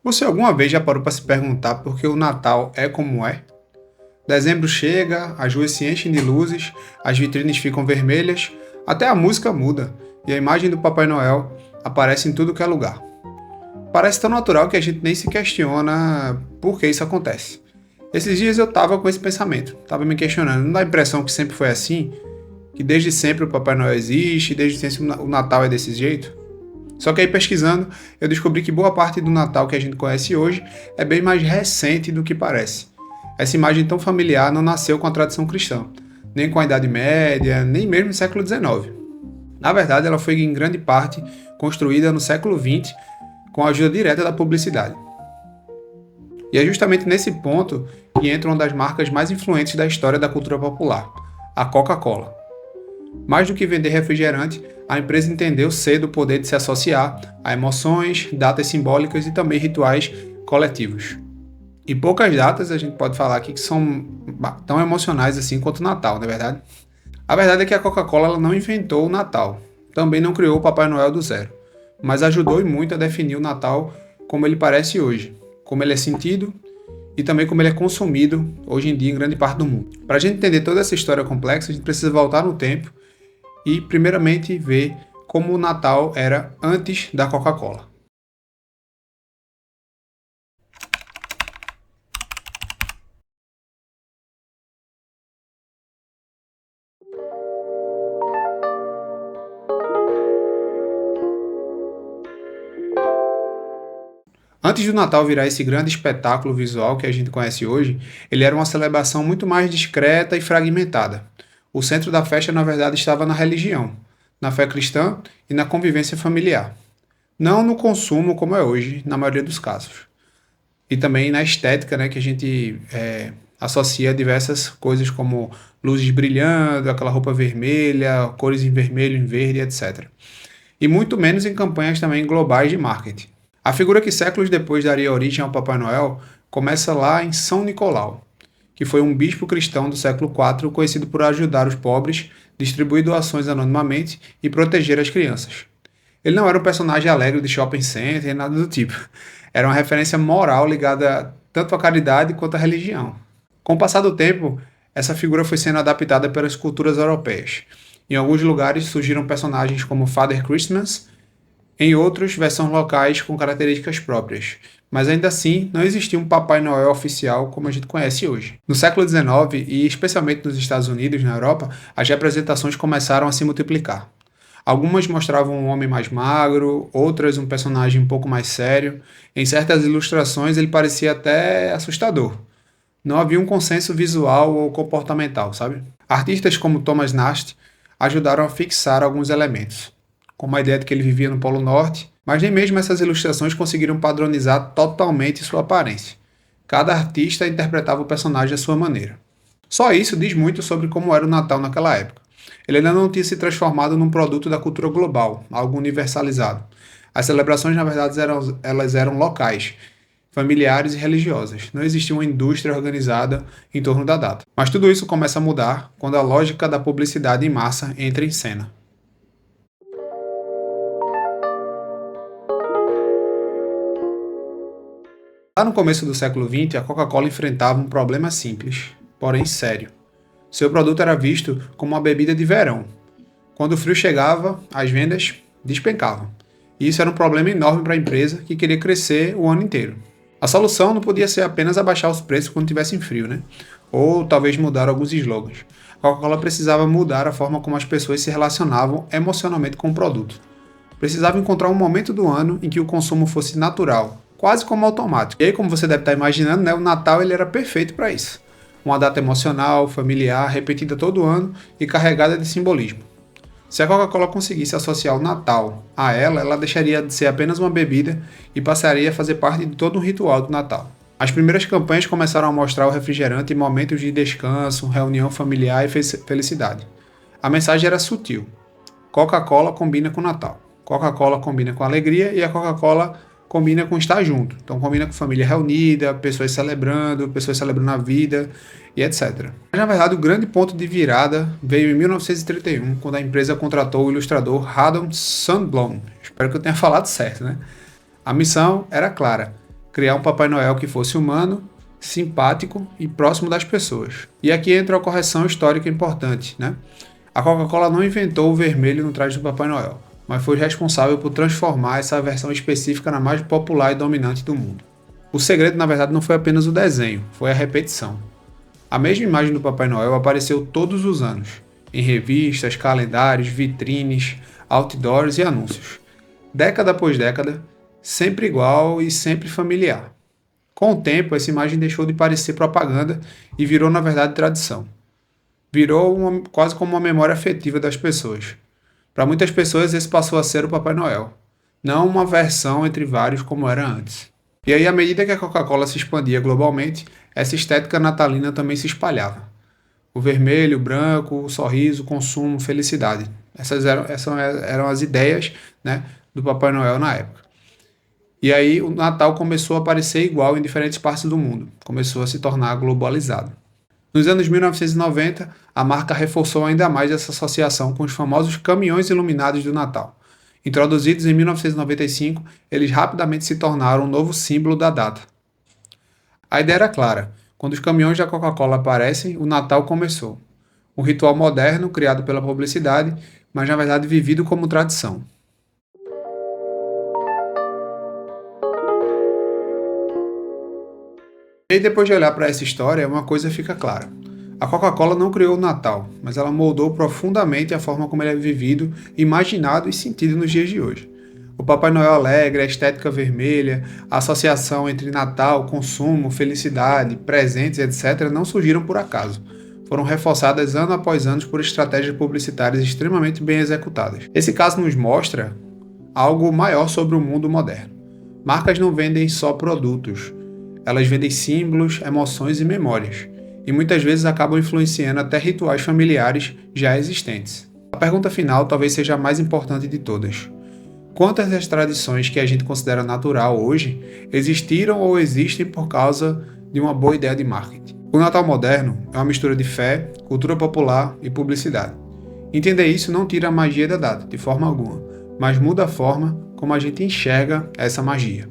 Você alguma vez já parou para se perguntar por que o Natal é como é? Dezembro chega, as ruas se enchem de luzes, as vitrines ficam vermelhas, até a música muda e a imagem do Papai Noel aparece em tudo que é lugar. Parece tão natural que a gente nem se questiona por que isso acontece. Esses dias eu tava com esse pensamento, tava me questionando, não dá a impressão que sempre foi assim? Que desde sempre o Papai Noel existe, desde sempre o Natal é desse jeito? Só que aí pesquisando, eu descobri que boa parte do Natal que a gente conhece hoje é bem mais recente do que parece. Essa imagem tão familiar não nasceu com a tradição cristã, nem com a Idade Média, nem mesmo no século XIX. Na verdade, ela foi em grande parte construída no século XX com a ajuda direta da publicidade. E é justamente nesse ponto que entra uma das marcas mais influentes da história da cultura popular, a Coca-Cola. Mais do que vender refrigerante, a empresa entendeu cedo o poder de se associar a emoções, datas simbólicas e também rituais coletivos. E poucas datas a gente pode falar aqui que são tão emocionais assim quanto o Natal, não é verdade? A verdade é que a Coca-Cola ela não inventou o Natal, também não criou o Papai Noel do zero, mas ajudou e muito a definir o Natal como ele parece hoje, como ele é sentido e também como ele é consumido hoje em dia em grande parte do mundo. Para a gente entender toda essa história complexa, a gente precisa voltar no tempo e, primeiramente, ver como o Natal era antes da Coca-Cola. Antes do Natal virar esse grande espetáculo visual que a gente conhece hoje, ele era uma celebração muito mais discreta e fragmentada. O centro da festa, na verdade, estava na religião, na fé cristã e na convivência familiar. Não no consumo como é hoje, na maioria dos casos. E também na estética, né, que a gente associa diversas coisas como luzes brilhando, aquela roupa vermelha, cores em vermelho, em verde, etc. E muito menos em campanhas também globais de marketing. A figura que séculos depois daria origem ao Papai Noel começa lá em São Nicolau, que foi um bispo cristão do século IV conhecido por ajudar os pobres, distribuir doações anonimamente e proteger as crianças. Ele não era um personagem alegre de shopping center, nada do tipo. Era uma referência moral ligada tanto à caridade quanto à religião. Com o passar do tempo, essa figura foi sendo adaptada pelas culturas europeias. Em alguns lugares surgiram personagens como Father Christmas, em outros, versões locais com características próprias. Mas ainda assim, não existia um Papai Noel oficial como a gente conhece hoje. No século XIX, e especialmente nos Estados Unidos e na Europa, as representações começaram a se multiplicar. Algumas mostravam um homem mais magro, outras um personagem um pouco mais sério. Em certas ilustrações ele parecia até assustador. Não havia um consenso visual ou comportamental, sabe? Artistas como Thomas Nast ajudaram a fixar alguns elementos, como a ideia de que ele vivia no Polo Norte, mas nem mesmo essas ilustrações conseguiram padronizar totalmente sua aparência. Cada artista interpretava o personagem à sua maneira. Só isso diz muito sobre como era o Natal naquela época. Ele ainda não tinha se transformado num produto da cultura global, algo universalizado. As celebrações, na verdade, elas eram locais, familiares e religiosas. Não existia uma indústria organizada em torno da data. Mas tudo isso começa a mudar quando a lógica da publicidade em massa entra em cena. Lá no começo do século XX, a Coca-Cola enfrentava um problema simples, porém sério. Seu produto era visto como uma bebida de verão. Quando o frio chegava, as vendas despencavam. E isso era um problema enorme para a empresa que queria crescer o ano inteiro. A solução não podia ser apenas abaixar os preços quando tivesse frio, né? Ou talvez mudar alguns slogans. A Coca-Cola precisava mudar a forma como as pessoas se relacionavam emocionalmente com o produto. Precisava encontrar um momento do ano em que o consumo fosse natural, quase como automático. E aí, como você deve estar imaginando, né, o Natal ele era perfeito para isso. Uma data emocional, familiar, repetida todo ano e carregada de simbolismo. Se a Coca-Cola conseguisse associar o Natal a ela, ela deixaria de ser apenas uma bebida e passaria a fazer parte de todo um ritual do Natal. As primeiras campanhas começaram a mostrar o refrigerante em momentos de descanso, reunião familiar e felicidade. A mensagem era sutil. Coca-Cola combina com Natal. Coca-Cola combina com alegria e a Coca-Cola combina com estar junto. Então combina com família reunida, pessoas celebrando a vida e etc. Mas na verdade o grande ponto de virada veio em 1931, quando a empresa contratou o ilustrador Haddon Sundblom. Espero que eu tenha falado certo, né? A missão era clara: criar um Papai Noel que fosse humano, simpático e próximo das pessoas. E aqui entra uma correção histórica importante, né? A Coca-Cola não inventou o vermelho no traje do Papai Noel, mas foi responsável por transformar essa versão específica na mais popular e dominante do mundo. O segredo, na verdade, não foi apenas o desenho, foi a repetição. A mesma imagem do Papai Noel apareceu todos os anos, em revistas, calendários, vitrines, outdoors e anúncios. Década após década, sempre igual e sempre familiar. Com o tempo, essa imagem deixou de parecer propaganda e virou, na verdade, tradição. Virou quase como uma memória afetiva das pessoas. Para muitas pessoas, esse passou a ser o Papai Noel, não uma versão entre vários como era antes. E aí, à medida que a Coca-Cola se expandia globalmente, essa estética natalina também se espalhava. O vermelho, o branco, o sorriso, o consumo, felicidade. Essas eram as ideias, né, do Papai Noel na época. E aí o Natal começou a parecer igual em diferentes partes do mundo, começou a se tornar globalizado. Nos anos 1990, a marca reforçou ainda mais essa associação com os famosos caminhões iluminados do Natal. Introduzidos em 1995, eles rapidamente se tornaram um novo símbolo da data. A ideia era clara: quando os caminhões da Coca-Cola aparecem, o Natal começou. Um ritual moderno criado pela publicidade, mas na verdade vivido como tradição. E aí, depois de olhar para essa história, uma coisa fica clara. A Coca-Cola não criou o Natal, mas ela moldou profundamente a forma como ele é vivido, imaginado e sentido nos dias de hoje. O Papai Noel alegre, a estética vermelha, a associação entre Natal, consumo, felicidade, presentes, etc. não surgiram por acaso. Foram reforçadas ano após ano por estratégias publicitárias extremamente bem executadas. Esse caso nos mostra algo maior sobre o mundo moderno. Marcas não vendem só produtos. Elas vendem símbolos, emoções e memórias, e muitas vezes acabam influenciando até rituais familiares já existentes. A pergunta final talvez seja a mais importante de todas. Quantas das tradições que a gente considera natural hoje existiram ou existem por causa de uma boa ideia de marketing? O Natal moderno é uma mistura de fé, cultura popular e publicidade. Entender isso não tira a magia da data, de forma alguma, mas muda a forma como a gente enxerga essa magia.